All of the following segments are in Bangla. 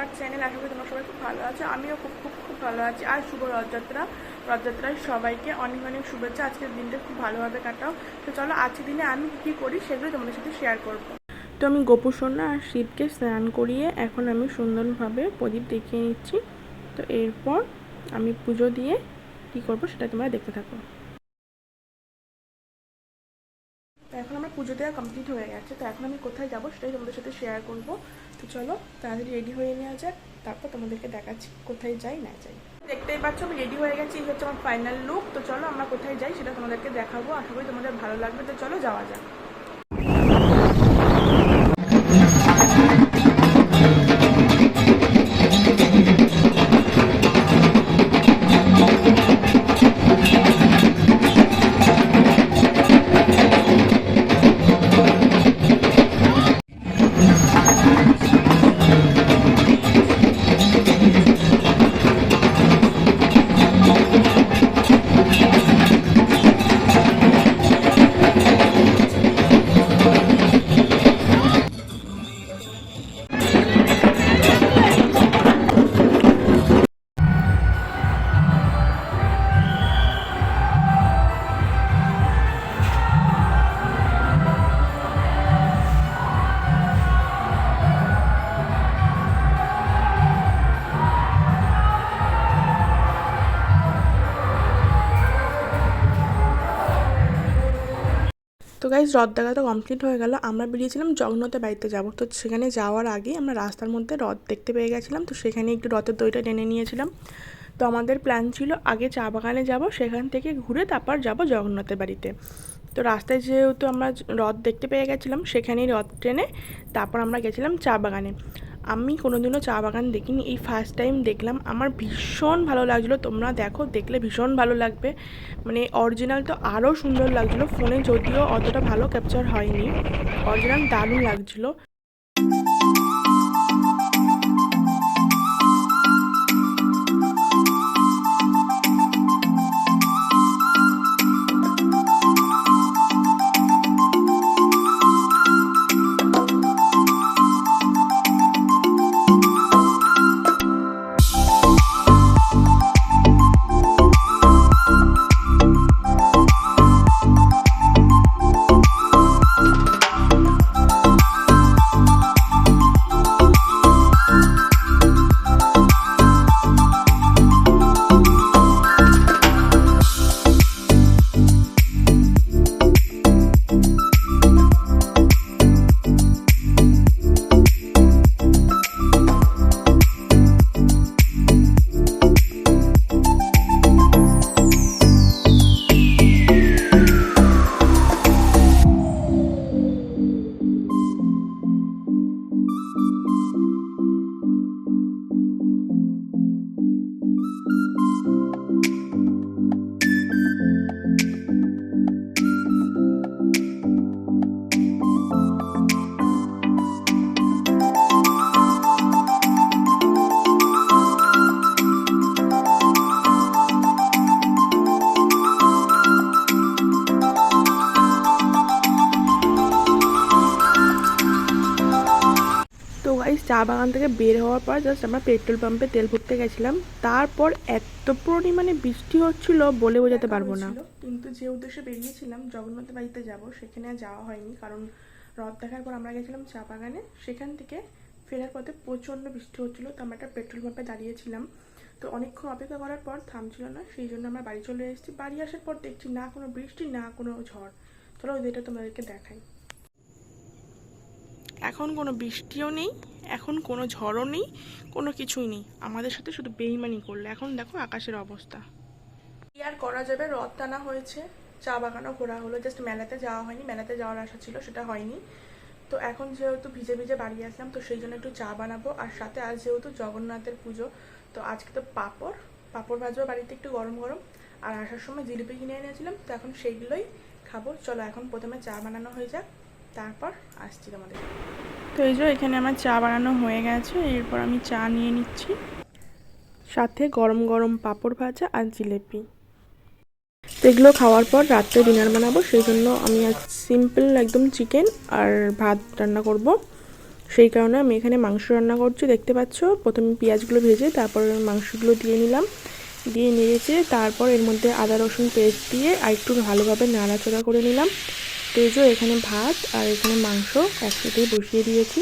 আমার চ্যানেল। আশা করি তোমরা সবাই খুব ভালো আছো, আমিও খুব খুব খুব ভালো আছি। আর শুভ রথযাত্রা। রথযাত্রায় সবাইকে অনেক অনেক শুভেচ্ছা। আজকের দিনটা খুব ভালোভাবে কাটাও। তো চলো আজকের দিনে আমি কী করি সেগুলো তোমাদের সাথে শেয়ার করবো। তো আমি গোপু সোনা আর শিবকে স্নান করিয়ে এখন আমি সুন্দরভাবে প্রদীপ দেখিয়ে নিচ্ছি। তো এরপর আমি পুজো দিয়ে কী করবো সেটা তোমরা দেখতে থাকো। তো এখন আমার পুজো দেওয়া কমপ্লিট হয়ে গেছে। তো এখন আমি কোথায় যাবো সেটাই তোমাদের সাথে শেয়ার করব। তো চলো তাড়াতাড়ি রেডি হয়ে নেওয়া যাক, তারপর তোমাদেরকে দেখাচ্ছি কোথায় যাই না যাই। দেখতেই পাচ্ছ আমি রেডি হয়ে গেছি, এই হচ্ছে আমার ফাইনাল লুক। তো চলো আমরা কোথায় যাই সেটা তোমাদেরকে দেখাবো, আশা করি তোমাদের ভালো লাগবে। তো চলো যাওয়া যাক। তো গাইজ রথ দেখা তো কমপ্লিট হয়ে গেল। আমরা বেরিয়েছিলাম জগন্নাথের বাড়িতে যাব। তো সেখানে যাওয়ার আগে আমরা রাস্তার মধ্যে রথ দেখতে পেয়ে গেছিলাম। তো সেখানে একটু রথের দইটা টেনে নিয়েছিলাম। তো আমাদের প্ল্যান ছিল আগে চা বাগানে যাব, সেখান থেকে ঘুরে তারপর যাব জগন্নাথের বাড়িতে। তো রাস্তায় যেহেতু আমরা রথ দেখতে পেয়ে গেছিলাম, সেখানেই রথ ট্রেনে তারপর আমরা গেছিলাম চা বাগানে। আমি কোনোদিনও চা বাগান দেখিনি, এই ফার্স্ট টাইম দেখলাম। আমার ভীষণ ভালো লাগছিলো। তোমরা দেখো, দেখলে ভীষণ ভালো লাগবে। মানে অরিজিনাল তো আরও সুন্দর লাগছিলো, ফোনে যদিও অতটা ভালো ক্যাপচার হয়নি। অরিজিনাল দারুণ লাগছিলো। চা বাগান থেকে বের হওয়ার পর জাস্ট আমরা পেট্রোল পাম্পে তেল ভরতে গেছিলাম। তারপর এত পরিমাণে বৃষ্টি হচ্ছিল বলে বোঝাতে পারবো না। কিন্তু যে উদ্দেশ্যে বেরিয়েছিলাম জগন্নাথের বাড়িতে যাব, সেখানে আর যাওয়া হয়নি, কারণ রথ দেখার পর আমরা গেছিলাম চা বাগানে। সেখান থেকে ফেরার পথে প্রচণ্ড বৃষ্টি হচ্ছিলো। তো আমরা একটা পেট্রোল পাম্পে দাঁড়িয়েছিলাম। তো অনেকক্ষণ অপেক্ষা করার পর থামছিল না, সেই জন্য আমরা বাড়ি চলে এসেছি। বাড়ি আসার পর দেখছি না কোনো বৃষ্টি, না কোনো ঝড়। চলো ওইটা তোমাদেরকে দেখাই। এখন কোনো বৃষ্টিও নেই, এখন কোনো ঝড়ও নেই, কোনো কিছুই নেই। আমাদের সাথে শুধু বেইমানি করলে। এখন দেখো আকাশের অবস্থা। কি আর করা যাবে, রথ টানা হয়েছে, চা বাগানও ঘোরা হলো, জাস্ট মেলাতে যাওয়া হয়নি। মেলাতে যাওয়ার আশা ছিল, সেটা হয়নি। তো এখন যেহেতু ভিজে ভিজে বাড়ি আসলাম, তো সেই জন্য একটু চা বানাবো। আর সাথে আজ যেহেতু জগন্নাথের পুজো, তো আজকে তো পাঁপড় ভাজবো বাড়িতে একটু গরম গরম। আর আসার সময় জিলিপি কিনে এনেছিলাম, তো এখন সেইগুলোই খাবো। চলো এখন প্রথমে চা বানানো হয়ে যাক, তারপর আসছি তোমাদের। তো এই যে এখানে আমার চা বানানো হয়ে গেছে। এরপর আমি চা নিয়ে নিচ্ছি, সাথে গরম গরম পাঁপড় ভাজা আর জিলিপি। তো এগুলো খাওয়ার পর রাত্রে ডিনার বানাবো, সেই জন্য আমি আজ সিম্পল একদম চিকেন আর ভাত রান্না করব। সেই কারণে আমি এখানে মাংস রান্না করছি। দেখতে পাচ্ছ, প্রথমে পেঁয়াজগুলো ভেজে তারপর মাংসগুলো দিয়ে নিলাম, দিয়ে নিয়েছে। তারপর এর মধ্যে আদা রসুন পেস্ট দিয়ে আর একটু ভালোভাবে নাড়াচাড়া করে নিলাম। তো এই যে এখানে ভাত আর এখানে মাংস একসাথেই বসিয়ে দিয়েছি।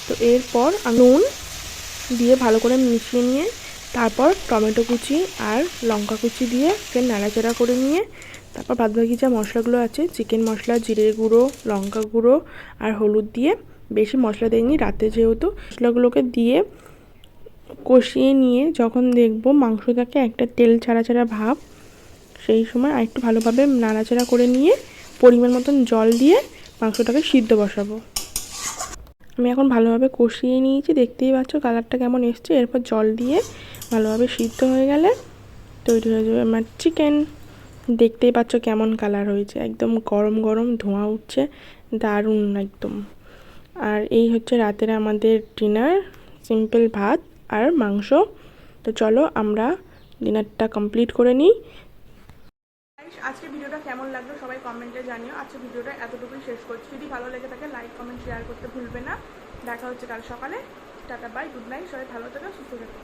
তো এরপর নুন দিয়ে ভালো করে মিশিয়ে নিয়ে তারপর টমেটো কুচি আর লঙ্কা কুচি দিয়ে ফের নাড়াচাড়া করে নিয়ে তারপর বাদবাকি যা মশলাগুলো আছে, চিকেন মশলা, জিরে গুঁড়ো, লঙ্কা গুঁড়ো আর হলুদ দিয়ে, বেশি মশলা দিইনি রাতে যেহেতু, মশলাগুলোকে দিয়ে কষিয়ে নিয়ে যখন দেখবো মাংসটাকে একটা তেল ছাড়া ছাড়া ভাব, সেই সময় আরেকটু ভালোভাবে নাড়াচাড়া করে নিয়ে পরিমাণ মতন জল দিয়ে মাংসটাকে সিদ্ধ বসাবো। আমি এখন ভালোভাবে কষিয়ে নিয়েছি, দেখতেই পাচ্ছ কালারটা কেমন এসছে। এরপর জল দিয়ে ভালোভাবে সিদ্ধ হয়ে গেলে তৈরি হয়ে যাবে আমার চিকেন। দেখতেই পাচ্ছ কেমন কালার হয়েছে, একদম গরম গরম ধোঁয়া উঠছে, দারুণ একদম। আর এই হচ্ছে রাতের আমাদের ডিনার, সিম্পল ভাত আর মাংস। তো চলো আমরা ডিনারটা কমপ্লিট করে নিই। আজকে ভিডিওটা কেমন লাগলো সবাই কমেন্টে জানিও। আজকে ভিডিওটা এতটুকুই শেষ করছি। যদি ভালো লেগে থাকে লাইক কমেন্ট শেয়ার করতে ভুলবে না। দেখা হচ্ছে কাল সকালে। টাটা, বাই, গুড নাইট। সবাই ভালো থেকো, সুস্থ থেকো।